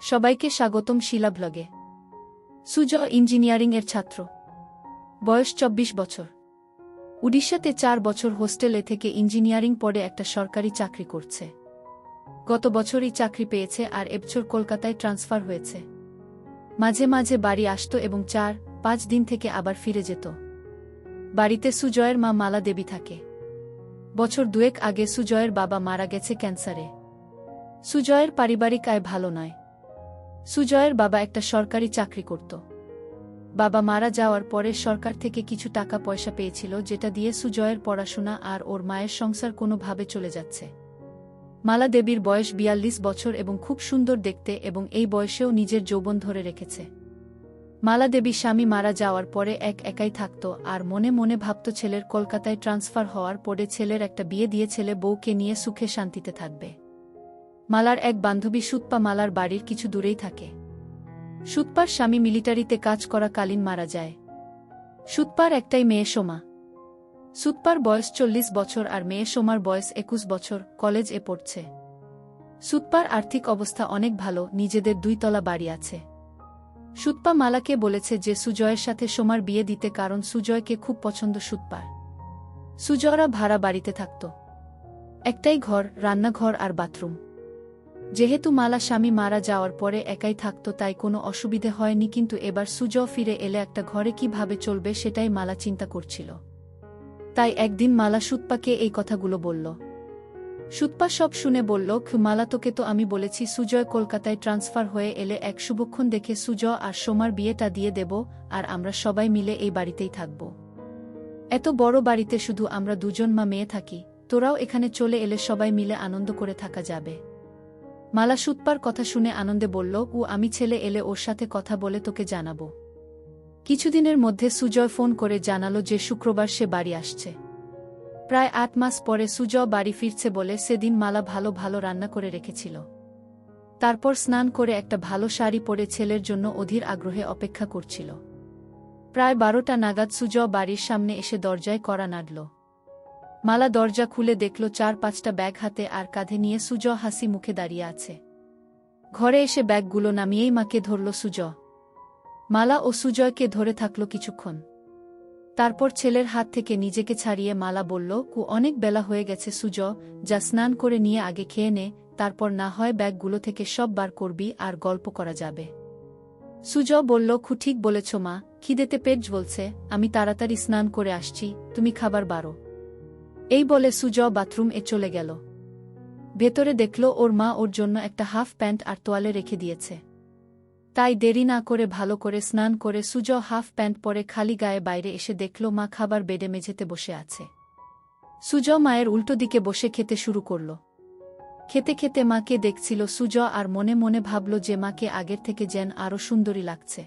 সবাইকে স্বাগতম শিলা ব্লগে। সুজয় ইঞ্জিনিয়ারিং এর ছাত্র, বয়স 24 বছর। উড়িষ্যাতে 4 বছর হোস্টেলে থেকে ইঞ্জিনিয়ারিং পড়ে একটা সরকারি চাকরি করছে। গত বছরই চাকরি পেয়েছে আর এবছর কলকাতায় ট্রান্সফার হয়েছে। মাঝে মাঝে বাড়ি আসত এবং 4-5 দিন থেকে আবার ফিরে যেত। বাড়িতে সুজয়ের মা মালা দেবী থাকে। বছর দুয়েক আগে সুজয়ের বাবা মারা গেছে ক্যান্সারে। সুজয়ের পারিবারিক আয় ভালো নয়। সুজয়ের বাবা একটা সরকারি চাকরি করত। বাবা মারা যাওয়ার পরে সরকার থেকে কিছু টাকা পয়সা পেয়েছিল, যেটা দিয়ে সুজয়ের পড়াশোনা আর ওর মায়ের সংসার কোনোভাবে চলে যাচ্ছে। মালা দেবীর বয়স 42 বছর এবং খুব সুন্দর দেখতে, এবং এই বয়সেও নিজের যৌবন ধরে রেখেছে। মালা দেবী স্বামী মারা যাওয়ার পরে একাই থাকত আর মনে মনে ভাবত ছেলের কলকাতায় ট্রান্সফার হওয়ার পরে ছেলের একটা বিয়ে দিয়ে ছেলে বউকে নিয়ে সুখে শান্তিতে থাকবে। মালার এক বান্ধবী সুতপা মালার বাড়ির কিছু দূরেই থাকে। সুতপার স্বামী মিলিটারিতে কাজ করাকালীন মারা যায়। সুতপার একটাই মেয়ে সোমা। সুতপার বয়স 40 বছর আর মেয়ে সোমার বয়স 21 বছর, কলেজে পড়ছে। সুতপার আর্থিক অবস্থা অনেক ভালো, নিজেদের 2 তলা বাড়ি আছে। সুতপা মালাকে বলেছে যে সুজয়ের সাথে সোমার বিয়ে দিতে, কারণ সুজয়কে খুব পছন্দ সুতপার। সুজয়রা ভাড়া বাড়িতে থাকত। একটাই ঘর, রান্নাঘর আর বাথরুম। যেহেতু মালা স্বামী মারা যাওয়ার পরে একাই থাকত, তাই কোনো অসুবিধে হয়নি, কিন্তু এবার সুজয় ফিরে এলে একটা ঘরে কিভাবে চলবে সেটাই মালা চিন্তা করছিল। তাই একদিন মালা সুতপাকে এই কথাগুলো বলল। সুতপা সব শুনে বলল, মালা তোকে তো আমি বলেছি সুজয় কলকাতায় ট্রান্সফার হয়ে এলে এক শুভক্ষণ দেখে সুজয় আর সোমার বিয়েটা দিয়ে দেব, আর আমরা সবাই মিলে এই বাড়িতেই থাকব। এত বড় বাড়িতে শুধু আমরা 2 মা মেয়ে থাকি, তোরাও এখানে চলে এলে সবাই মিলে আনন্দ করে থাকা যাবে। মালা সুতপার কথা শুনে আনন্দে বলল, আমি ছেলে এলে ওর সাথে কথা বলে তোকে জানাবো। কিছুদিনের মধ্যে সুজয় ফোন করে জানালো যে শুক্রবার সে বাড়ি আসছে। প্রায় 8 মাস পরে সুজয় বাড়ি ফিরছে বলে সেদিন মালা ভালো ভালো রান্না করে রেখেছিল। তারপর স্নান করে একটা ভালো শাড়ি পরে ছেলের জন্য অধীর আগ্রহে অপেক্ষা করছিল। প্রায় 12টা নাগাদ সুজয় বাড়ির সামনে এসে দরজায় কড়া নাড়ল। মালা দরজা খুলে দেখল 4-5টা ব্যাগ হাতে আর কাঁধে নিয়ে সুজয় হাসি মুখে দাঁড়িয়ে আছে। ঘরে এসে ব্যাগগুলো নামিয়েই মাকে ধরল সুজয়। মালা ও সুজয়কে ধরে থাকল কিছুক্ষণ। তারপর ছেলের হাত থেকে নিজেকে ছাড়িয়ে মালা বলল, অনেক বেলা হয়ে গেছে সুজয়, যা স্নান করে নিয়ে আগে খেয়ে নে, তারপর না হয় ব্যাগগুলো থেকে সব বার করবি আর গল্প করা যাবে। সুজয় বলল, ঠিক বলেছ মা, খিদেতে পেট জ্বলছে, আমি তাড়াতাড়ি স্নান করে আসছি, তুমি খাবার বারো। এই বলে সুজয় বাথরুমে চলে গেল। ভেতরে দেখল ওর মা ওর জন্য একটা হাফ প্যান্ট আর তোয়ালে রেখে দিয়েছে। তাই দেরি না করে ভালো করে স্নান করে সুজয় হাফ প্যান্ট পরে খালি গায়ে বাইরে এসে দেখল মা খাবার বেডে মেঝেতে বসে আছে। সুজয় মায়ের উল্টো দিকে বসে খেতে শুরু করল। খেতে খেতে মাকে দেখছিল সুজয় আর মনে মনে ভাবল যে মাকে আগের থেকে যেন আরও সুন্দরী লাগছে।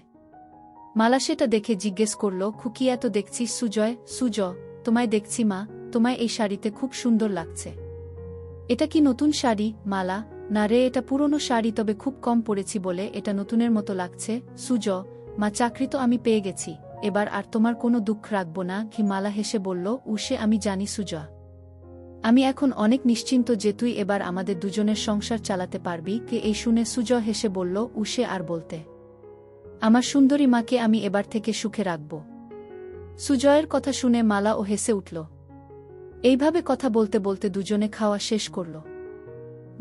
মালা সেটা দেখে জিজ্ঞেস করল, কি এত দেখছিস সুজয়? সুজয়, তোমায় দেখছি মা, তোমায় এই শাড়িতে খুব সুন্দর লাগছে। এটা কি নতুন শাড়ি? মালা, না রে, এটা পুরনো শাড়ি, তবে খুব কম পরেছি বলে এটা নতুনের মতো লাগছে। সুজয়, মা, চাকরি তো আমি পেয়ে গেছি, এবার আর তোমার কোনো দুঃখ রাখব না। মালা হেসে বলল, সে আমি জানি সুজয়, আমি এখন অনেক নিশ্চিন্ত যে তুই এবার আমাদের দুজনের সংসার চালাতে পারবি। এই শুনে সুজয় হেসে বলল, সে আর বলতে, আমার সুন্দরী মাকে আমি এবার থেকে সুখে রাখব। সুজয়ের কথা শুনে মালা ও হেসে উঠল। এইভাবে কথা বলতে বলতে দুজনে খাওয়া শেষ করল।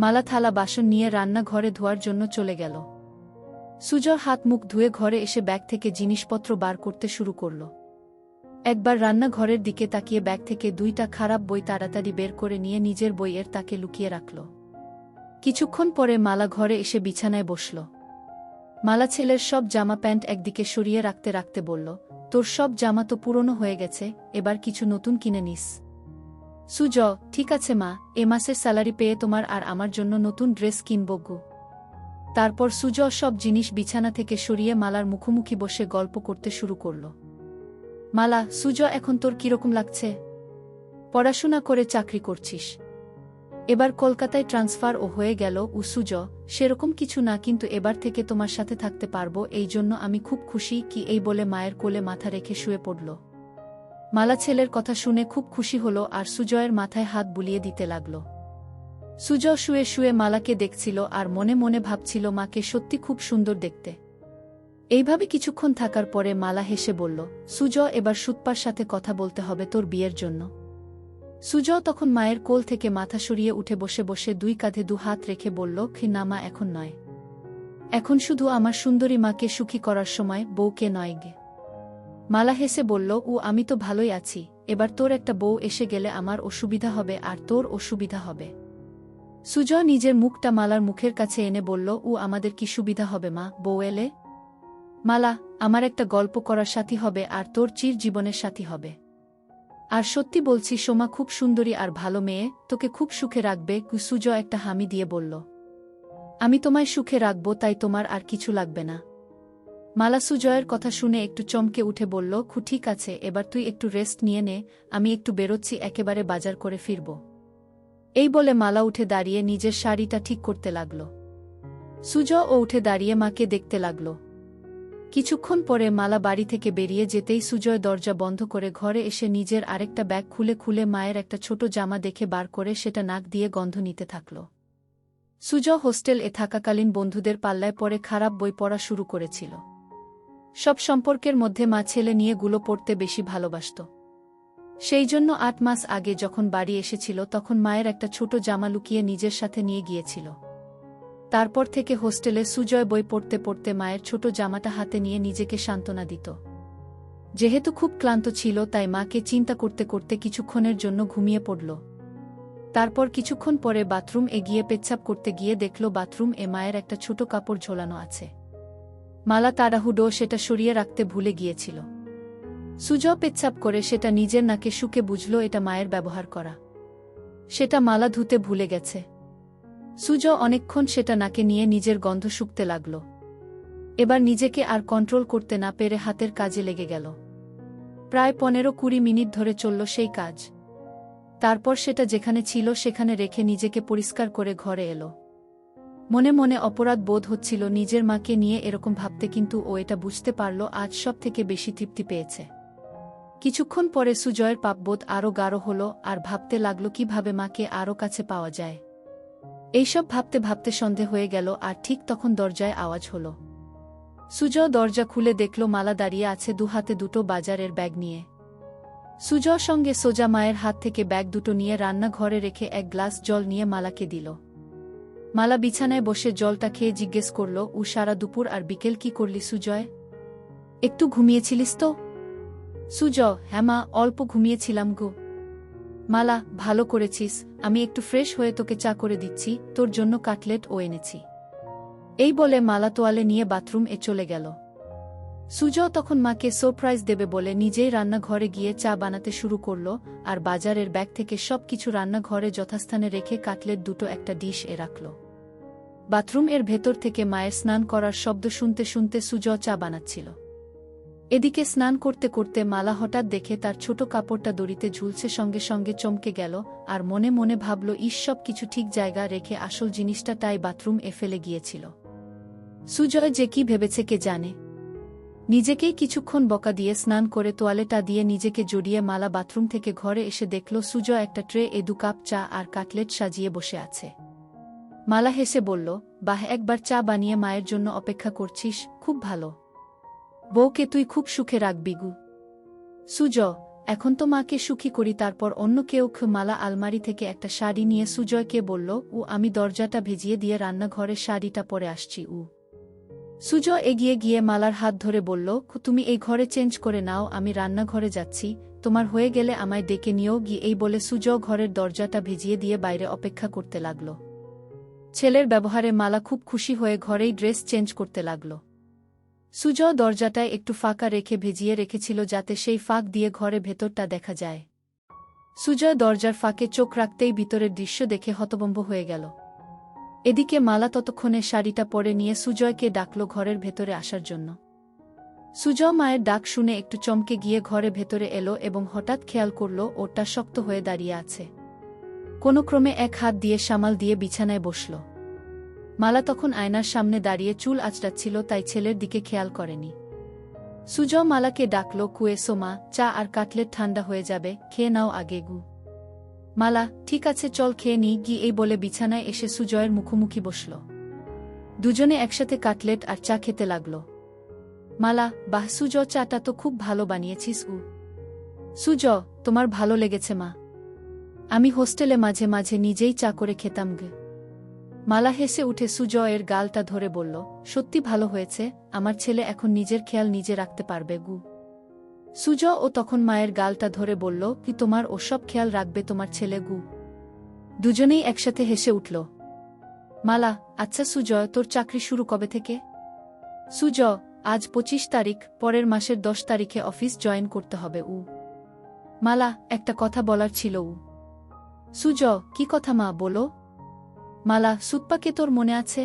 মালা থালা বাসন নিয়ে রান্নাঘরে ধোয়ার জন্য চলে গেল। সুজয় হাত মুখ ধুয়ে ঘরে এসে ব্যাগ থেকে জিনিসপত্র বার করতে শুরু করল। একবার রান্নাঘরের দিকে তাকিয়ে ব্যাগ থেকে 2টা খারাপ বই তাড়াতাড়ি বের করে নিয়ে নিজের বইয়ের তাকে লুকিয়ে রাখল। কিছুক্ষণ পরে মালা ঘরে এসে বিছানায় বসল। মালা ছেলের সব জামা প্যান্ট একদিকে সরিয়ে রাখতে রাখতে বলল, তোর সব জামা তো পুরনো হয়ে গেছে, এবার কিছু নতুন কিনে নিস। সুজয়, ঠিক আছে মা, এ মাসের স্যালারি পেয়ে তোমার আর আমার জন্য নতুন ড্রেস কিনব গো। তারপর সুজয় সব জিনিস বিছানা থেকে সরিয়ে মালার মুখোমুখি বসে গল্প করতে শুরু করল। মালা, সুজয়, এখন তোর কিরকম লাগছে? পড়াশোনা করে চাকরি করছিস, এবার কলকাতায় ট্রান্সফার ও হয়ে গেল। সুজয়, সেরকম কিছু না, কিন্তু এবার থেকে তোমার সাথে থাকতে পারবো, এই জন্য আমি খুব খুশি। এই বলে মায়ের কোলে মাথা রেখে শুয়ে পড়ল। মালা ছেলের কথা শুনে খুব খুশি হল আর সুজয়ের মাথায় হাত বুলিয়ে দিতে লাগল। সুজয় শুয়ে শুয়ে মালাকে দেখছিল আর মনে মনে ভাবছিল মাকে সত্যি খুব সুন্দর দেখতে। এইভাবে কিছুক্ষণ থাকার পরে মালা হেসে বলল, সুজয়, এবার সুতপার সাথে কথা বলতে হবে তোর বিয়ের জন্য। সুজয় তখন মায়ের কোল থেকে মাথা সরিয়ে উঠে বসে বসে দুই কাঁধে দু হাত রেখে বলল, না মা, এখন নয়। এখন শুধু আমার সুন্দরী মাকে সুখী করার সময়, বউকে নয় গে। মালা হেসে বলল, আমি তো ভালোই আছি, এবার তোর একটা বউ এসে গেলে আমার অসুবিধা হবে আর তোর অসুবিধা হবে। সুজয় নিজের মুখটা মালার মুখের কাছে এনে বলল, আমাদের কি সুবিধা হবে মা, বউ এলে? মালা, আমার একটা গল্প করার সাথী হবে আর তোর চির জীবনের সাথী হবে। আর সত্যি বলছি, সোমা খুব সুন্দরী আর ভালো মেয়ে, তোকে খুব সুখে রাখবে। সুজয় একটা হামি দিয়ে বলল, আমি তোমায় সুখে রাখব, তাই তোমার আর কিছু লাগবে না। মালা সুজয়ের কথা শুনে একটু চমকে উঠে বলল, ঠিক আছে, এবার তুই একটু রেস্ট নিয়ে নে, আমি একটু বেরোচ্ছি, একেবারে বাজার করে ফিরব। এই বলে মালা উঠে দাঁড়িয়ে নিজের শাড়িটা ঠিক করতে লাগল। সুজয় উঠে দাঁড়িয়ে মাকে দেখতে লাগল। কিছুক্ষণ পরে মালা বাড়ি থেকে বেরিয়ে যেতেই সুজয় দরজা বন্ধ করে ঘরে এসে নিজের আরেকটা ব্যাগ খুলে খুলে মায়ের একটা ছোট জামা দেখে বার করে সেটা নাক দিয়ে গন্ধ নিতে থাকল। সুজয় হোস্টেল এ থাকাকালীন বন্ধুদের পাল্লায় পড়ে খারাপ বই পড়া শুরু করেছিল। সব সম্পর্কের মধ্যে মা ছেলে নিয়ে গুলো পড়তে বেশি ভালোবাসত। সেই জন্য ৮ মাস আগে যখন বাড়ি এসেছিল তখন মায়ের একটা ছোট জামা লুকিয়ে নিজের সাথে নিয়ে গিয়েছিল। তারপর থেকে হোস্টেলে সুজয় বই পড়তে পড়তে মায়ের ছোট জামাটা হাতে নিয়ে নিজেকে সান্ত্বনা দিত। যেহেতু খুব ক্লান্ত ছিল তাই মাকে চিন্তা করতে করতে কিছুক্ষণের জন্য ঘুমিয়ে পড়ল। তারপর কিছুক্ষণ পরে বাথরুম গিয়ে পেচ্ছাপ করতে গিয়ে দেখল বাথরুম মায়ের একটা ছোট কাপড় ঝোলানো আছে। মালা তাড়াহুড়ো সেটা সরিয়ে রাখতে ভুলে গিয়েছিল। সুজয় পেচ্ছাপ করে সেটা নিজের নাকে শুকে বুঝল এটা মায়ের ব্যবহার করা। সেটা মালা ধুতে ভুলে গেছে। সুজয় অনেকক্ষণ সেটা নাকে নিয়ে নিজের গন্ধ শুকতে লাগল। এবার নিজেকে আর কন্ট্রোল করতে না পেরে হাতের কাজে লেগে গেল। প্রায় 15-20 মিনিট ধরে চলল সেই কাজ। তারপর সেটা যেখানে ছিল সেখানে রেখে নিজেকে পরিষ্কার করে ঘরে এলো। মনে মনে অপরাধ বোধ হচ্ছিল নিজের মাকে নিয়ে এরকম ভাবতে, কিন্তু ও এটা বুঝতে পারল আজ সব থেকে বেশি তৃপ্তি পেয়েছে। কিছুক্ষণ পরে সুজয়ের পাপবোধ আরও গাঢ় হল আর ভাবতে লাগল কিভাবে মাকে আরও কাছে পাওয়া যায়। এইসব ভাবতে ভাবতে সন্ধে হয়ে গেল আর ঠিক তখন দরজায় আওয়াজ হল। সুজয় দরজা খুলে দেখল মালা দাঁড়িয়ে আছে দু হাতে দুটো বাজারের ব্যাগ নিয়ে। সুজয় সঙ্গে সোজা মায়ের হাত থেকে ব্যাগ দুটো নিয়ে রান্নাঘরে রেখে এক গ্লাস জল নিয়ে মালাকে দিল। মালা বিছানায় বসে জলটা খেয়ে জিজ্ঞেস করল, সারা দুপুর আর বিকেল কি করলি সুজয়? একটু ঘুমিয়েছিলিস তো? সুজয়, হ্যাঁ মা, অল্প ঘুমিয়েছিলাম গো। মালা, ভালো করেছিস, আমি একটু ফ্রেশ হয়ে তোকে চা করে দিচ্ছি, তোর জন্য কাটলেট এনেছি। এই বলে মালা তোয়ালে নিয়ে বাথরুম চলে গেল। সুজয় তখন মাকে সারপ্রাইজ দেবে বলে নিজেই রান্নাঘরে গিয়ে চা বানাতে শুরু করল আর বাজারের ব্যাগ থেকে সবকিছু রান্নাঘরে যথাস্থানে রেখে কাটলেট দুটো একটা ডিশ রাখল। বাথরুম ভেতর থেকে মায়ের স্নান করার শব্দ শুনতে শুনতে সুজয় চা বানাচ্ছিল। এদিকে স্নান করতে করতে মালা হঠাৎ দেখে তার ছোট কাপড়টা দড়িতে ঝুলছে, সঙ্গে সঙ্গে চমকে গেল আর মনে মনে ভাবল, সব কিছু ঠিক জায়গা রেখে আসল জিনিসটা তাই বাথরুম ফেলে গিয়েছিল। সুজয় যে কি ভেবেছে কে জানে। নিজেকেই কিছুক্ষণ বকা দিয়ে স্নান করে তোয়ালেটা দিয়ে নিজেকে জড়িয়ে মালা বাথরুম থেকে ঘরে এসে দেখল সুজয় একটা ট্রে 2 কাপ চা আর কাটলেট সাজিয়ে বসে আছে। মালা হেসে বলল, বাহ, একবার চা বানিয়ে মায়ের জন্য অপেক্ষা করছিস, খুব ভালো। বউকে তুই খুব সুখে রাখবি গু। সুজয়, এখন তো মাকে সুখী করি, তারপর অন্য কেউ। মালা আলমারি থেকে একটা শাড়ি নিয়ে সুজয়কে বলল, আমি দরজাটা ভেজিয়ে দিয়ে রান্নাঘরের শাড়িটা পরে আসছি। সুজয় এগিয়ে গিয়ে মালার হাত ধরে বলল, তুমি এই ঘরে চেঞ্জ করে নাও, আমি রান্নাঘরে যাচ্ছি, তোমার হয়ে গেলে আমায় ডেকে নিও গিয়ে। এই বলে সুজয় ঘরের দরজাটা ভেজিয়ে দিয়ে বাইরে অপেক্ষা করতে লাগল। ছেলের ব্যবহারে মালা খুব খুশি হয়ে ঘরেই ড্রেস চেঞ্জ করতে লাগল। সুজয় দরজাটায় একটু ফাঁকা রেখে ভেজিয়ে রেখেছিল যাতে সেই ফাঁক দিয়ে ঘরে ভেতরটা দেখা যায়। সুজয় দরজার ফাঁকে চোখ রাখতেই ভিতরের দৃশ্য দেখে হতভম্ব হয়ে গেল। এদিকে মালা ততক্ষণে শাড়িটা পরে নিয়ে সুজয়কে ডাকল ঘরের ভেতরে আসার জন্য। সুজয় মায়ের ডাক শুনে একটু চমকে গিয়ে ঘরে ভেতরে এলো এবং হঠাৎ খেয়াল করল ওটা শক্ত হয়ে দাঁড়িয়ে আছে। কোনো ক্রমে এক হাত দিয়ে সামাল দিয়ে বিছানায় বসল। মালা তখন আয়নার সামনে দাঁড়িয়ে চুল আঁচড়াচ্ছিল, তাই ছেলের দিকে খেয়াল করেনি। সুজয় মালাকে ডাকল, এসো মা, চা আর কাটলেট ঠান্ডা হয়ে যাবে, খেয়ে নাও আগে গু। মালা, ঠিক আছে চল খেয়ে নি গি এই বলে বিছানায় এসে সুজয়ের মুখোমুখি বসল। দুজনে একসাথে কাটলেট আর চা খেতে লাগল। মালা, বাহ সুজ, চাটা তো খুব ভালো বানিয়েছিস। সুজ, তোমার ভালো লেগেছে মা? আমি হোস্টেলে মাঝে মাঝে নিজেই চা করে খেতাম গে। মালা হেসে উঠে সুজয়ের গালটা ধরে বলল, সত্যি ভালো হয়েছে, আমার ছেলে এখন নিজের খেয়াল নিজে রাখতে পারবে গু। সুজ ও তখন মায়ের গালটা ধরে বলল, কি তোমার ওসব খেয়াল রাখবে তোমার ছেলে গু? দুজনেই একসাথে হেসে উঠল। মালা, আচ্ছা সুজয়, তোর চাকরি শুরু কবে থেকে? সুজ, আজ 25 তারিখ, পরের মাসের 10 তারিখে অফিস জয়েন করতে হবে। মালা, একটা কথা বলার ছিল। সুজ, কি কথা মা, বলো। মালা, সুতপাকে তোর মনে আছে?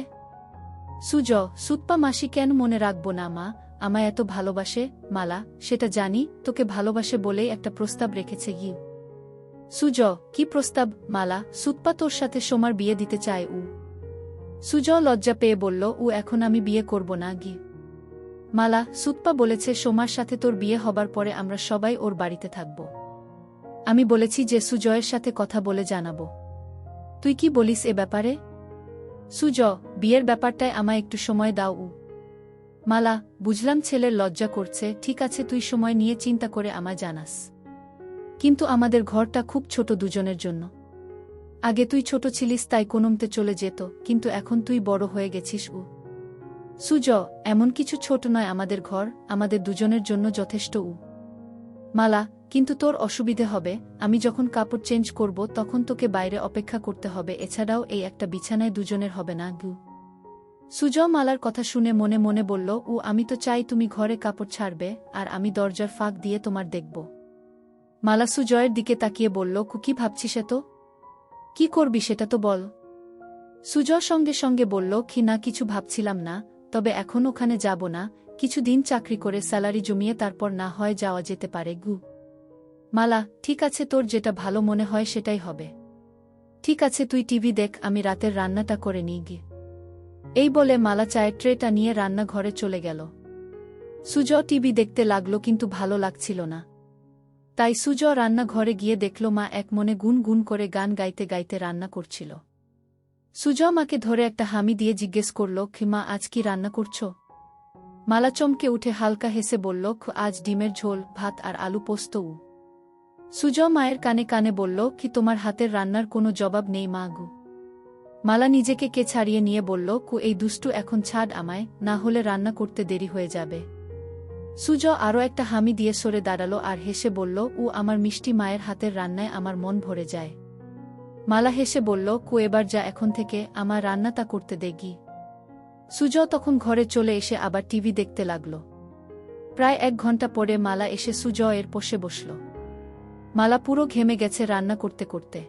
সুজ, সুতপা মাসি কেন মনে রাখবো না মা, আমায় এত ভালোবাসে। মালা, সেটা জানি, তোকে ভালোবাসে বলেই একটা প্রস্তাব রেখেছে গি। সুজ, কি প্রস্তাব? মালা, সুতপা তোর সাথে সোমার বিয়ে দিতে চায়। সুজ লজ্জা পেয়ে বলল, এখন আমি বিয়ে করব না গি। মালা, সুতপা বলেছে সোমার সাথে তোর বিয়ে হবার পরে আমরা সবাই ওর বাড়িতে থাকব। আমি বলেছি যে সুজয়ের সাথে কথা বলে জানাবো। তুই কি বলিস এ ব্যাপারে? সুজ, বিয়ের ব্যাপারটায় আমায় একটু সময় দাও। মালা, বুঝলাম ছেলের লজ্জা করছে, ঠিক আছে তুই সময় নিয়ে চিন্তা করে আমায় জানাস। কিন্তু আমাদের ঘরটা খুব ছোট দুজনের জন্য। আগে তুই ছোট ছিলিস তাই কোনোমতে চলে যেত, কিন্তু এখন তুই বড় হয়ে গেছিস। সুজ, এমন কিছু ছোট নয় আমাদের ঘর, আমাদের দুজনের জন্য যথেষ্ট। মালা, কিন্তু তোর অসুবিধে হবে, আমি যখন কাপড় চেঞ্জ করব তখন তোকে বাইরে অপেক্ষা করতে হবে, এছাড়াও এই একটা বিছানায় দুজনের হবে না গু। সুজ মালার কথা শুনে মনে মনে বলল, আমি তো চাই তুমি ঘরে কাপড় ছাড়বে আর আমি দরজার ফাঁক দিয়ে তোমার দেখব। মালা সুজয়ের দিকে তাকিয়ে বলল, কি ভাবছিস এত? কি করবি সেটা তো বল। সুজ সঙ্গে সঙ্গে বলল, না কিছু ভাবছিলাম না, তবে এখন ওখানে যাব না, কিছুদিন চাকরি করে স্যালারি জমিয়ে তারপর না হয় যাওয়া যেতে পারে গু। মালা, ঠিক আছে, তোর যেটা ভালো মনে হয় সেটাই হবে। ঠিক আছে তুই টিভি দেখ, আমি রাতের রান্নাটা করে নিই গি। এই বলে মালা চায়ের ট্রেটা নিয়ে রান্নাঘরে চলে গেল। সুজ টিভি দেখতে লাগলো কিন্তু ভালো লাগছিল না। তাই সুজ রান্নাঘরে গিয়ে দেখল মা এক মনে গুন গুন করে গান গাইতে গাইতে রান্না করছিল। সুজ মাকে ধরে একটা হামি দিয়ে জিজ্ঞেস করল, মা আজ কি রান্না করছ? মালা চমকে উঠে হালকা হেসে বলল, আজ ডিমের ঝোল, ভাত আর আলু পোস্ত। সুজ মায়ের কানে কানে বলল, তোমার হাতের রান্নার কোনো জবাব নেই মা গু। মালা নিজেকে কে ছাড়িয়ে নিয়ে বলল, এই দুষ্টু এখন ছাড় আমায়, না হলে রান্না করতে দেরি হয়ে যাবে। সুজ আরও একটা হামি দিয়ে সরে দাঁড়ালো আর হেসে বলল, আমার মিষ্টি মায়ের হাতের রান্নায় আমার মন ভরে যায়। মালা হেসে বলল, এবার যা এখন থেকে, আমার রান্নাটা করতে দেগি। সুজ তখন ঘরে চলে এসে আবার টিভি দেখতে লাগল। প্রায় 1 ঘন্টা পরে মালা এসে সুজ এর পাশে বসল। মালা পুরো ঘেমে গেছে রান্না করতে করতে।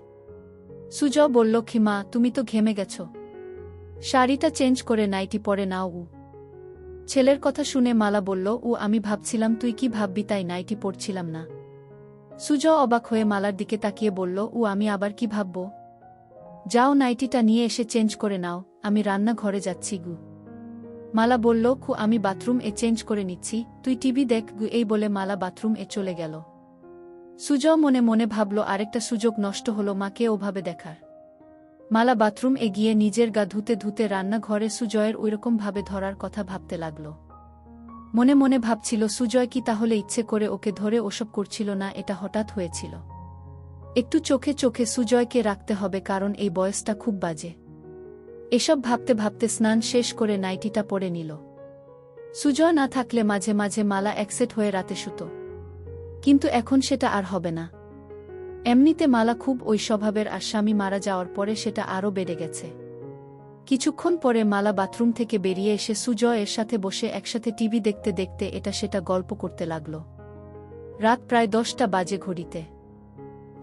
সুজ বলল, মা তুমি তো ঘেমে গেছ, শাড়িটা চেঞ্জ করে নাইটি পরে নাও। ছেলের কথা শুনে মালা বলল, আমি ভাবছিলাম তুই কি ভাববি তাই নাইটি পরছিলাম না। সুজ অবাক হয়ে মালার দিকে তাকিয়ে বলল, আমি আবার কি ভাবব? যাও নাইটিটা নিয়ে এসে চেঞ্জ করে নাও, আমি রান্নাঘরে যাচ্ছি গু। মালা বলল, আমি বাথরুম এ চেঞ্জ করে নিচ্ছি, তুই টিভি দেখ গু। এই বলে মালা বাথরুম এ চলে গেল। সুজ মনে মনে ভাবল আরেকটা সুযোগ নষ্ট হলো মাকে ওভাবে দেখার। মালা বাথরুম এ গিয়ে নিজের গা ধুতে ধুতে রান্নাঘরে সুজয়ের ওইরকম ভাবে ধরার কথা ভাবতে লাগল। মনে মনে ভাবছিল, সুজয় কি তাহলে ইচ্ছে করে ওকে ধরে ওসব করছিল না, এটা হঠাৎ হয়েছিল। একটু চোখে চোখে সুজয়কে রাখতে হবে, কারণ এই বয়সটা খুব বাজে। এসব ভাবতে ভাবতে স্নান শেষ করে নাইটিটা পরে নিল। সুজয় না থাকলে মাঝে মাঝে মালা একসেট হয়ে রাতে শুতো, কিন্তু এখন সেটা আর হবে না। এমনিতে মালা খুব ওই স্বভাবের, আর স্বামী মারা যাওয়ার পরে সেটা আরও বেড়ে গেছে। কিছুক্ষণ পরে মালা বাথরুম থেকে বেরিয়ে এসে সুজয় এর সাথে বসে একসাথে টিভি দেখতে দেখতে এটা সেটা গল্প করতে লাগল। রাত প্রায় 10টা বাজে ঘড়িতে।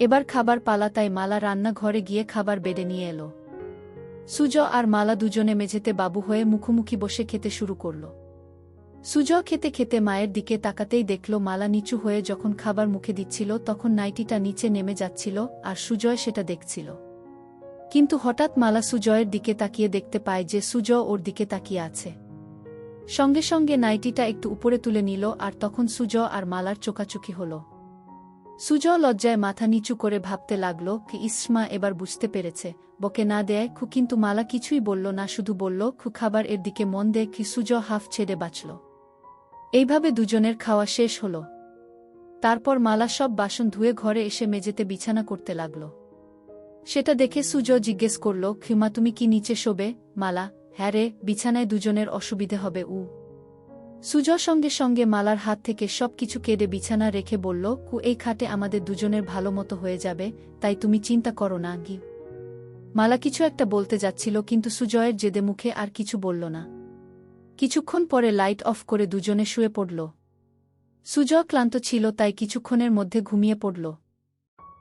এবার খাবার পালা, তাই মালা রান্নাঘরে গিয়ে খাবার বেড়ে নিয়ে এলো। সুজ আর মালা দুজনে মেঝেতে বাবু হয়ে মুখোমুখি বসে খেতে শুরু করল। সুজ খেতে খেতে মায়ের দিকে তাকাতেই দেখল মালা নিচু হয়ে যখন খাবার মুখে দিচ্ছিল তখন নাইটিটা নিচে নেমে যাচ্ছিল, আর সুজয় সেটা দেখছিল। কিন্তু হঠাৎ মালা সুজয়ের দিকে তাকিয়ে দেখতে পায় যে সুজ ওর দিকে তাকিয়ে আছে। সঙ্গে সঙ্গে নাইটিটা একটু উপরে তুলে নিল, আর তখন সুজ আর মালার চোকাচুকি হল। সুজয় লজ্জায় মাথা নিচু করে ভাবতে লাগল কি ইসমা এবার বুঝতে পেরেছে, বকে না দেয় খু, কিন্তু মালা কিছুই বলল না, শুধু বলল খু খাবার এর দিকে মন দেয় কি। সুজয় হাফ ছেড়ে বাঁচল। এইভাবে দুজনের খাওয়া শেষ হল। তারপর মালা সব বাসন ধুয়ে ঘরে এসে মেঝেতে বিছানা করতে লাগল। সেটা দেখে সুজয় জিজ্ঞেস করল, খিমা তুমি কি নিচে শোবে? মালা, হ্যাঁ রে, বিছানায় দুজনের অসুবিধে হবে। সুজয় সঙ্গে সঙ্গে মালার হাত থেকে সব কিছু কেড়ে বিছানা রেখে বলল, কু এই খাটে আমাদের দুজনের ভালো মতো হয়ে যাবে, তাই তুমি চিন্তা করো না গি। মালা কিছু একটা বলতে যাচ্ছিল, কিন্তু সুজয়ের জেদে মুখে আর কিছু বলল না। কিছুক্ষণ পরে লাইট অফ করে দুজনে শুয়ে পড়ল। সুজয় ক্লান্ত ছিল, তাই কিছুক্ষণের মধ্যে ঘুমিয়ে পড়ল।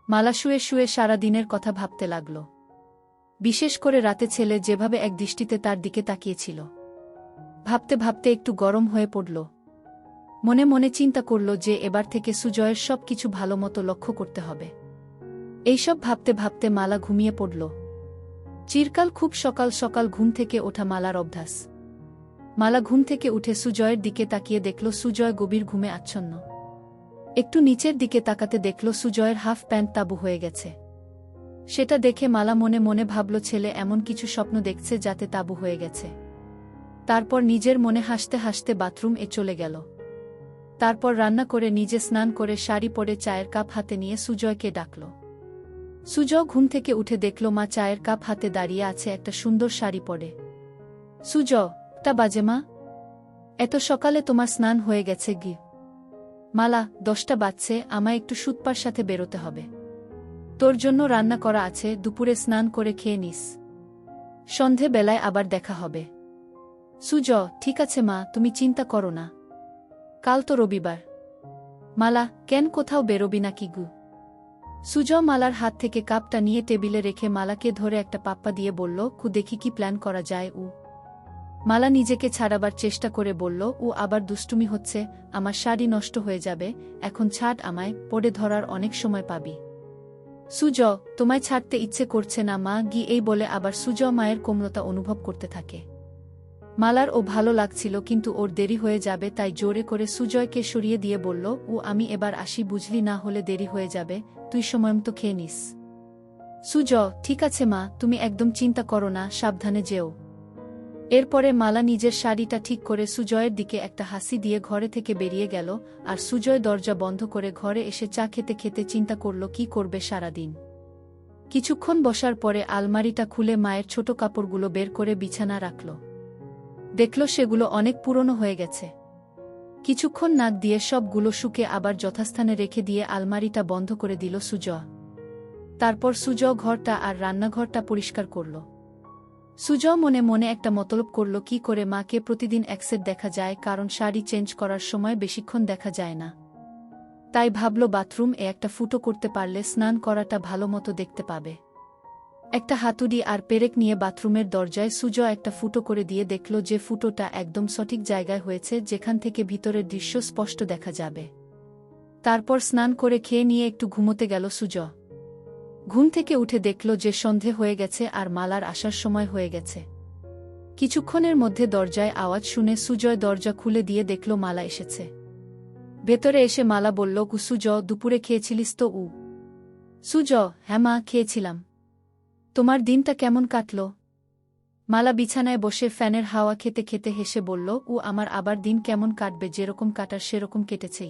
মালা শুয়ে শুয়ে সারা দিনের কথা ভাবতে লাগল। বিশেষ করে রাতে ছেলে যেভাবে এক দৃষ্টিতে তার দিকে তাকিয়েছিল। ভাবতে ভাবতে একটু গরম হয়ে পড়ল। মনে মনে চিন্তা করল যে এবার থেকে সুজয়ের সব কিছু ভালো মতো লক্ষ্য করতে হবে। এইসব ভাবতে ভাবতে মালা ঘুমিয়ে পড়ল। চিরকাল খুব সকাল সকাল ঘুম থেকে ওঠা মালার অভ্যাস। মালা ঘুম থেকে উঠে সুজয়ের দিকে তাকিয়ে দেখল সুজয় গভীর ঘুমে আচ্ছন্ন। একটু নিচের দিকে তাকাতে দেখল সুজয়ের হাফ প্যান্ট তাবু হয়ে গেছে। সেটা দেখে মালা মনে মনে ভাবল ছেলে এমন কিছু স্বপ্ন দেখছে যাতে তাবু হয়ে গেছে। তারপর নিজের মনে হাসতে হাসতে বাথরুম এ চলে গেল। তারপর রান্না করে নিজে স্নান করে শাড়ি পরে চায়ের কাপ হাতে নিয়ে সুজয়কে ডাকল। সুজয় ঘুম থেকে উঠে দেখল মা চায়ের কাপ হাতে দাঁড়িয়ে আছে একটা সুন্দর শাড়ি পরে। সুজয়, টা বাজে মা? এত সকালে তোমার স্নান হয়ে গেছে গি? মালা, 10টা বাজছে, আমায় একটু সুতপার সাথে বেরোতে হবে। তোর জন্য রান্না করা আছে, দুপুরে স্নান করে খেয়ে নিস। সন্ধে বেলায় আবার দেখা হবে। সুজয়, ঠিক আছে মা, তুমি চিন্তা করো না। কাল তো রবিবার। মালা, কেন কোথাও বেরোবি নাকি গু? সুজয় মালার হাত থেকে কাপটা নিয়ে টেবিলে রেখে মালাকে ধরে একটা পাপ্পা দিয়ে বলল, কু দেখি কি প্ল্যান করা যায়। মালা নিজেকে ছাড়াবার চেষ্টা করে বলল, আবার দুষ্টুমি হচ্ছে, আমার শাড়ি নষ্ট হয়ে যাবে, এখন ছাড় আমায়, পড়ে ধরার অনেক সময় পাবি। সুজয়, তোমায় ছাড়তে ইচ্ছে করছে না মা গি, এই বলে আবার সুজয় মায়ের কোমলতা অনুভব করতে থাকে। মালার ভালো লাগছিল, কিন্তু ওর দেরি হয়ে যাবে, তাই জোরে করে সুজয়কে সরিয়ে দিয়ে বলল, আমি এবার আসি, বুঝলি, না হলে দেরি হয়ে যাবে, তুই সময়মতো খেয়ে নিস। সুজয়, ঠিক আছে মা, তুমি একদম চিন্তা করো না, সাবধানে যেও। এরপরে মালা নিজের শাড়িটা ঠিক করে সুজয়ের দিকে একটা হাসি দিয়ে ঘরে থেকে বেরিয়ে গেল, আর সুজয় দরজা বন্ধ করে ঘরে এসে চা খেতে খেতে চিন্তা করল কি করবে সারাদিন। কিছুক্ষণ বসার পরে আলমারিটা খুলে মায়ের ছোট কাপড়গুলো বের করে বিছানা রাখল। দেখল সেগুলো অনেক পুরনো হয়ে গেছে। কিছুক্ষণ নাক দিয়ে সবগুলো শুকে আবার যথাস্থানে রেখে দিয়ে আলমারিটা বন্ধ করে দিল সুজয়। তারপর সুজয় ঘরটা আর রান্নাঘরটা পরিষ্কার করল। সুজয় মনে মনে একটা মতলব করল কি করে মাকে প্রতিদিন একসেট দেখা যায়, কারণ শাড়ি চেঞ্জ করার সময় বেশিক্ষণ দেখা যায় না। তাই ভাবল বাথরুম এ একটা ফুটো করতে পারলে স্নান করাটা ভালো মতো দেখতে পাবে। একটা হাতুড়ি আর পেরেক নিয়ে বাথরুমের দরজায় সুজয় একটা ফুটো করে দিয়ে দেখল যে ফুটোটা একদম সঠিক জায়গায় হয়েছে, যেখান থেকে ভিতরের দৃশ্য স্পষ্ট দেখা যাবে। তারপর স্নান করে খেয়ে নিয়ে একটু ঘুমোতে গেল সুজয়। ঘুম থেকে উঠে দেখল যে সন্ধে হয়ে গেছে আর মালার আসার সময় হয়ে গেছে। কিছুক্ষণের মধ্যে দরজায় আওয়াজ শুনে সুজয় দরজা খুলে দিয়ে দেখল মালা এসেছে। ভেতরে এসে মালা বলল, সুজয়, দুপুরে খেয়েছিলিস তো? সুজয়, হ্যাঁ মা, খেয়েছিলাম। তোমার দিনটা কেমন কাটল? মালা বিছানায় বসে ফ্যানের হাওয়া খেতে খেতে হেসে বলল, আমার আবার দিন কেমন কাটবে, যেরকম কাটার সেরকম কেটেছে।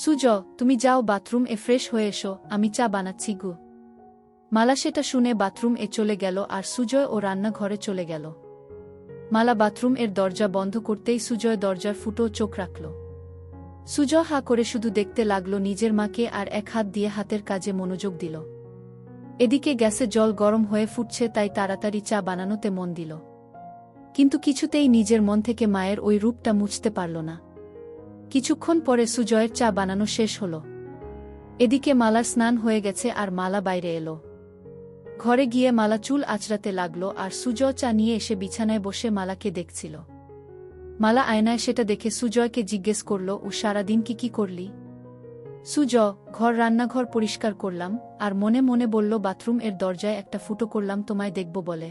সুজয়, তুমি যাও বাথরুম এ ফ্রেশ হয়ে এসো, আমি চা বানাচ্ছি গু। মালা সেটা শুনে বাথরুম এ চলে গেল আর সুজয় ও রান্নাঘরে চলে গেল। মালা বাথরুম এর দরজা বন্ধ করতেই সুজয় দরজার ফুটো চোখ রাখল। সুজয় হা করে শুধু দেখতে লাগল নিজের মাকে আর এক হাত দিয়ে হাতের কাজে মনোযোগ দিল। এদিকে গ্যাসে জল গরম হয়ে ফুটছে, তাই তাড়াতাড়ি চা বানানোতে মন দিল। কিন্তু কিছুতেই নিজের মন থেকে মায়ের ওই রূপটা মুছতে পারল না। কিছুক্ষণ পরে সুজয়ের চা বানানো শেষ হল। এদিকে মালার স্নান হয়ে গেছে আর মালা বাইরে এলো। ঘরে গিয়ে মালা চুল আঁচড়াতে লাগল আর সুজয় চা নিয়ে এসে বিছানায় বসে মালাকে দেখছিল। মালা আয়নায় সেটা দেখে সুজয়কে জিজ্ঞেস করল, সারাদিন কি করলি? সুজয়, ঘর রান্নাঘর পরিষ্কার করলাম, আর মনে মনে বলল বাথরুম এর দরজায় একটা ফুটো করলাম তোমায় দেখব বলে।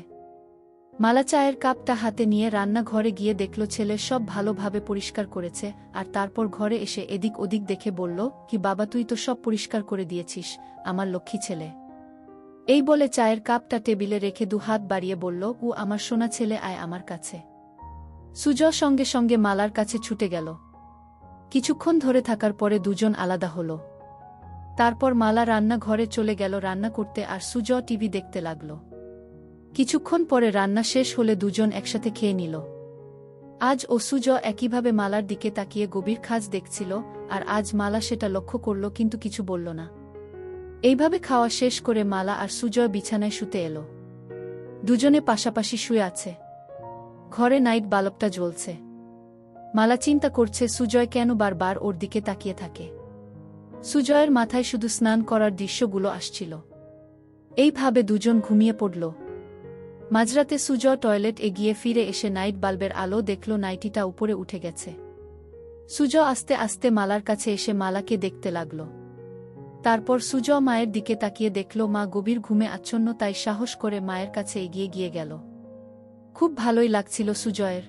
মালা চায়ের কাপটা হাতে নিয়ে রান্নাঘরে গিয়ে দেখল ছেলে সব ভালোভাবে পরিষ্কার করেছে, আর তারপর ঘরে এসে এদিক ওদিক দেখে বলল, কি বাবা, তুই তো সব পরিষ্কার করে দিয়েছিস, আমার লক্ষ্মী ছেলে। এই বলে চায়ের কাপটা টেবিলে রেখে দুহাত বাড়িয়ে বলল, ও আমার সোনা ছেলে, আয় আমার কাছে। সুজয় সঙ্গে সঙ্গে মালার কাছে ছুটে গেল। কিছুক্ষণ ধরে থাকার পরে দুজন আলাদা হল। তারপর মালা রান্নাঘরে চলে গেল রান্না করতে, আর সুজয় টিভি দেখতে লাগল। কিছুক্ষণ পরে রান্না শেষ হলে দুজন একসাথে খেয়ে নিল। আজ ও সুজয় একইভাবে মালার দিকে তাকিয়ে গভীর খাজ দেখছিল, আর আজ মালা সেটা লক্ষ্য করল কিন্তু কিছু বলল না। এইভাবে খাওয়া শেষ করে মালা আর সুজয় বিছানায় শুতে এলো। দুজনে পাশাপাশি শুয়ে আছে। ঘরে নাইট বাল্বটা জ্বলছে। মালা চিন্তা করছে সুজয় কেন বারবার ওর দিকে তাকিয়ে থাকে। সুজয়ের মাথায় শুধু স্নান করার দৃশ্যগুলো আসছিল। এইভাবে দুজন ঘুমিয়ে পড়ল। মাঝরাতে সুজয় টয়লেট এগিয়ে ফিরে এসে নাইট বাল্বের আলো দেখল নাইটিটা উপরে উঠে গেছে। সুজয় আস্তে আস্তে মালার কাছে এসে মালাকে দেখতে লাগল। তারপর সুজয় মায়ের দিকে তাকিয়ে দেখল মা গভীর ঘুমে আচ্ছন্ন, তাই সাহস করে মায়ের কাছে এগিয়ে গিয়ে গেল। খুব ভালোই লাগছিল সুজয়ের।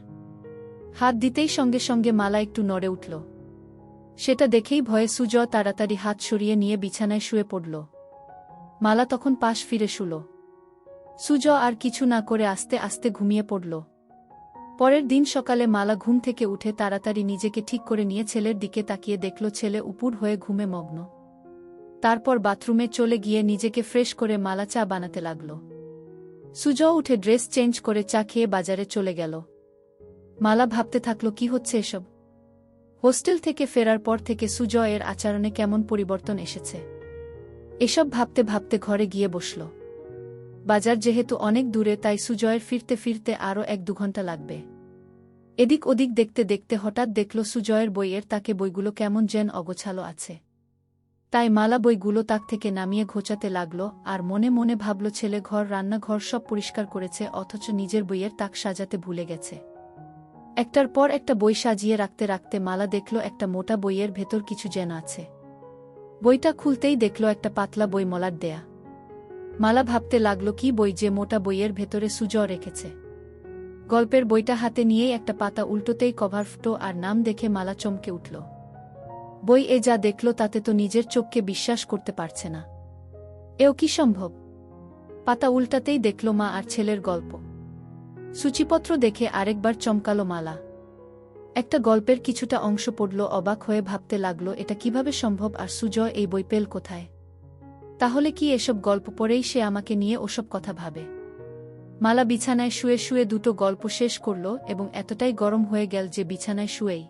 হাত দিতেই সঙ্গে সঙ্গে মালা একটু নড়ে উঠল। সেটা দেখেই ভয়ে সুজয় তাড়াতাড়ি হাত সরিয়ে নিয়ে বিছানায় শুয়ে পড়ল। মালা তখন পাশ ফিরে শুল। সুজয় আর কিছু না করে আস্তে আস্তে ঘুমিয়ে পড়ল। পরের দিন সকালে মালা ঘুম থেকে উঠে তাড়াতাড়ি নিজেকে ঠিক করে নিয়ে ছেলের দিকে তাকিয়ে দেখল ছেলে উপুড় হয়ে ঘুমে মগ্ন। তারপর বাথরুমে চলে গিয়ে নিজেকে ফ্রেশ করে মালা চা বানাতে লাগল। সুজয় উঠে ড্রেস চেঞ্জ করে চা খেয়ে বাজারে চলে গেল। মালা ভাবতে থাকল, কি হচ্ছে এসব? হোস্টেল থেকে ফেরার পর থেকে সুজয়ের আচরণে কেমন পরিবর্তন এসেছে। এসব ভাবতে ভাবতে ঘরে গিয়ে বসল। বাজার যেহেতু অনেক দূরে, তাই সুজয়ের ফিরতে ফিরতে আরও 1-2 ঘন্টা লাগবে। এদিক ওদিক দেখতে দেখতে হঠাৎ দেখল সুজয়ের বইয়ের তাকে বইগুলো কেমন যেন অগোছালো আছে। তাই মালা বইগুলো তাক থেকে নামিয়ে ঘোচাতে লাগল, আর মনে মনে ভাবল ছেলে ঘর রান্নাঘর সব পরিষ্কার করেছে, অথচ নিজের বইয়ের তাক সাজাতে ভুলে গেছে। একটার পর একটা বই সাজিয়ে রাখতে রাখতে মালা দেখল একটা মোটা বইয়ের ভেতর কিছু যেন আছে। বইটা খুলতেই দেখল একটা পাতলা বই মলাট দেয়া। মালা ভাবতে লাগল, কি বই যে মোটা বইয়ের ভেতরে সুজয় রেখেছে। গল্পের বইটা হাতে নিয়েই একটা পাতা উল্টোতেই কভার ফুটো, আর নাম দেখে মালা চমকে উঠল। বই এ যা দেখল তাতে তো নিজের চোখকে বিশ্বাস করতে পারছে না। এও কি সম্ভব? পাতা উল্টাতেই দেখল মা আর ছেলের গল্প। সূচিপত্র দেখে আরেকবার চমকালো মালা। একটা গল্পের কিছুটা অংশ পড়ল, অবাক হয়ে ভাবতে লাগল এটা কিভাবে সম্ভব, আর সুজয় এই বই পেল কোথায়? তাহলে কি এসব গল্প পড়েই সে আমাকে নিয়ে ওসব কথা ভাবে? মালা বিছানায় শুয়ে শুয়ে দুটো গল্প শেষ করল এবং এতটাই গরম হয়ে গেল যে বিছানায় শুয়েই।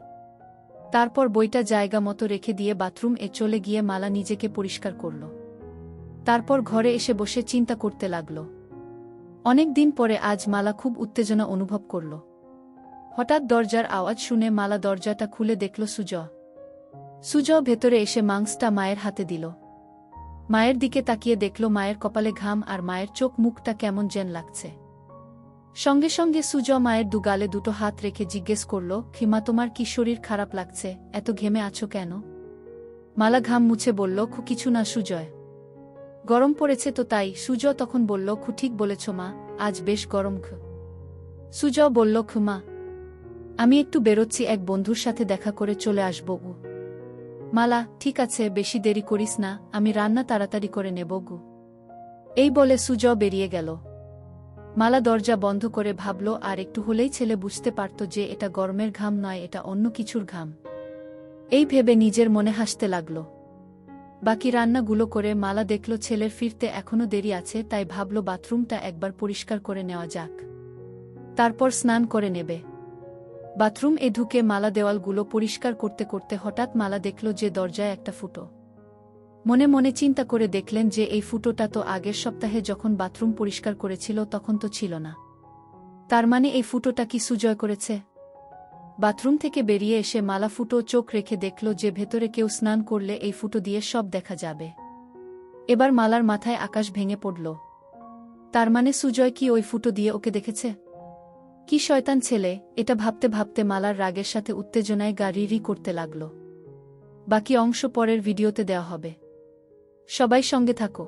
তারপর বইটা জায়গা মতো রেখে দিয়ে বাথরুম এ চলে গিয়ে মালা নিজেকে পরিষ্কার করল। তারপর ঘরে এসে বসে চিন্তা করতে লাগল। অনেক দিন পরে আজ মালা খুব উত্তেজনা অনুভব করল। হঠাৎ দরজার আওয়াজ শুনে মালা দরজাটা খুলে দেখল সুজয়। সুজয় ভেতরে এসে মাংসটা মায়ের হাতে দিল। মায়ের দিকে তাকিয়ে দেখল মায়ের কপালে ঘাম, আর মায়ের চোখ মুখটা কেমন যেন লাগছে। সঙ্গে সঙ্গে সুজয় মায়ের দুগালে দুটো হাত রেখে জিজ্ঞেস করল, খিমা, তোমার কি শরীর খারাপ লাগছে? এত ঘেমে আছো কেন? মালা ঘাম মুছে বলল, কিছু না সুজয়, গরম পড়েছে তো তাই। সুজয় তখন বলল, ঠিক বলেছ মা, আজ বেশ গরম। সুজয় বলল, মা, আমি একটু বেরোচ্ছি, এক বন্ধুর সাথে দেখা করে চলে আসব। মালা, ঠিক আছে, বেশি দেরি করিস না, আমি রান্না তাড়াতাড়ি করে নেব গু। এই বলে সুজয় বেরিয়ে গেল। মালা দরজা বন্ধ করে ভাবল, আর একটু হলেই ছেলে বুঝতে পারত যে এটা গরমের ঘাম নয়, এটা অন্য কিছুর ঘাম। এই ভেবে নিজের মনে হাসতে লাগল। বাকি রান্নাগুলো করে মালা দেখল ছেলের ফিরতে এখনো দেরি আছে, তাই ভাবল বাথরুমটা একবার পরিষ্কার করে নেওয়া যাক, তারপর স্নান করে নেবে। বাথরুম এ ঢুকে মালা দেওয়ালগুলো পরিষ্কার করতে করতে হঠাৎ মালা দেখল যে দরজায় একটা ফুটো। মনে মনে চিন্তা করে দেখলেন যে এই ফুটোটা তো আগের সপ্তাহে যখন বাথরুম পরিষ্কার করেছিল তখন তো ছিল না। তার মানে এই ফুটোটা কি সুজয় করেছে? বাথরুম থেকে বেরিয়ে এসে মালা ফুটো চোখ রেখে দেখল যে ভেতরে কেউ স্নান করলে এই ফুটো দিয়ে সব দেখা যাবে। এবার মালার মাথায় আকাশ ভেঙে পড়ল। তার মানে সুজয় কি ওই ফুটো দিয়ে ওকে দেখেছে? কি শয়তান ছেলে! এটা ভাবতে ভাবতে মালার রাগের সাথে উত্তেজনায় গা রি করতে লাগল। বাকি অংশ পরের ভিডিওতে দেওয়া হবে। সবাই সঙ্গে থাকো।